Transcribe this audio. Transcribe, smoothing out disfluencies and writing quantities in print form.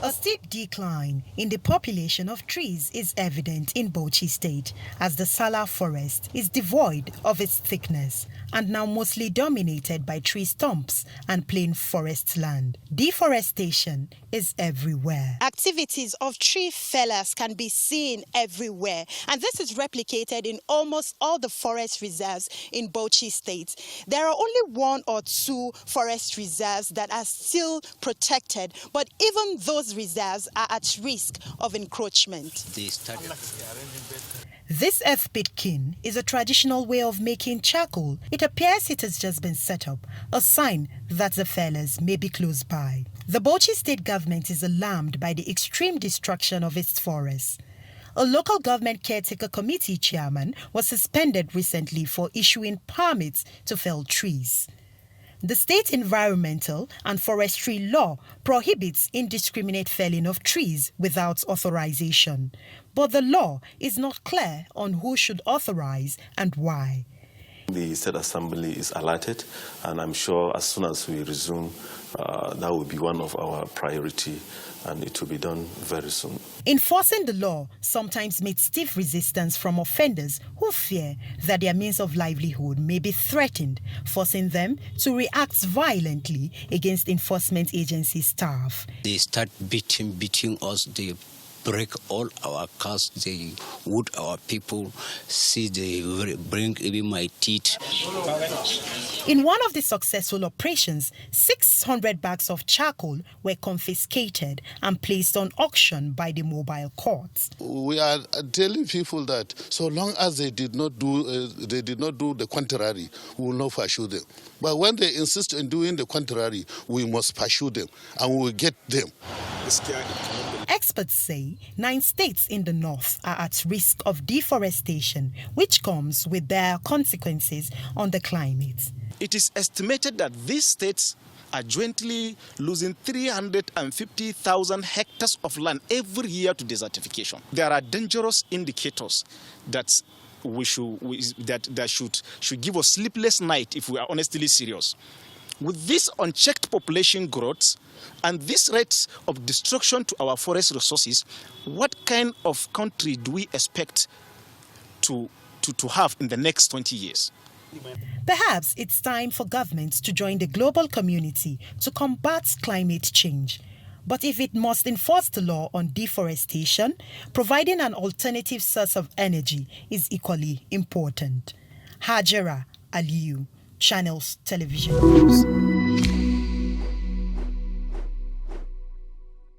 A steep decline in the population of trees is evident in Bauchi State as the Sala forest is devoid of its thickness and now mostly dominated by tree stumps and plain forest land. Deforestation is everywhere. Activities of tree fellers can be seen everywhere, and this is replicated in almost all the forest reserves in Bauchi State. There are only 1 or 2 forest reserves that are still protected, but even those reserves are at risk of encroachment. This earth pit kiln is a traditional way of making charcoal. It appears it has just been set up, a sign that the fellers may be close by. The Bauchi State government is alarmed by the extreme destruction of its forests. A local government caretaker committee chairman was suspended recently for issuing permits to fell trees. The state environmental and forestry law prohibits indiscriminate felling of trees without authorization, but the law is not clear on who should authorize and why. The State Assembly is alerted, and I'm sure as soon as we resume, that will be one of our priority, and it will be done very soon. Enforcing the law sometimes meets stiff resistance from offenders who fear that their means of livelihood may be threatened, forcing them to react violently against enforcement agency staff. They start beating us, they break all our cars, they wound our people, see they bring even my teeth. In one of the successful operations, 600 bags of charcoal were confiscated and placed on auction by the mobile courts. We are telling people that so long as they did not do the contrary, we will not pursue them. But when they insist on doing the contrary, we must pursue them and we will get them. Experts say 9 states in the north are at risk of deforestation, which comes with their consequences on the climate. It is estimated that these states are jointly losing 350,000 hectares of land every year to desertification. There are dangerous indicators that should give us sleepless night if we are honestly serious. With this unchecked population growth and these rates of destruction to our forest resources, what kind of country do we expect to have in the next 20 years? Perhaps it's time for governments to join the global community to combat climate change. But if it must enforce the law on deforestation, providing an alternative source of energy is equally important. Hajera Aliyu, Channels Television News.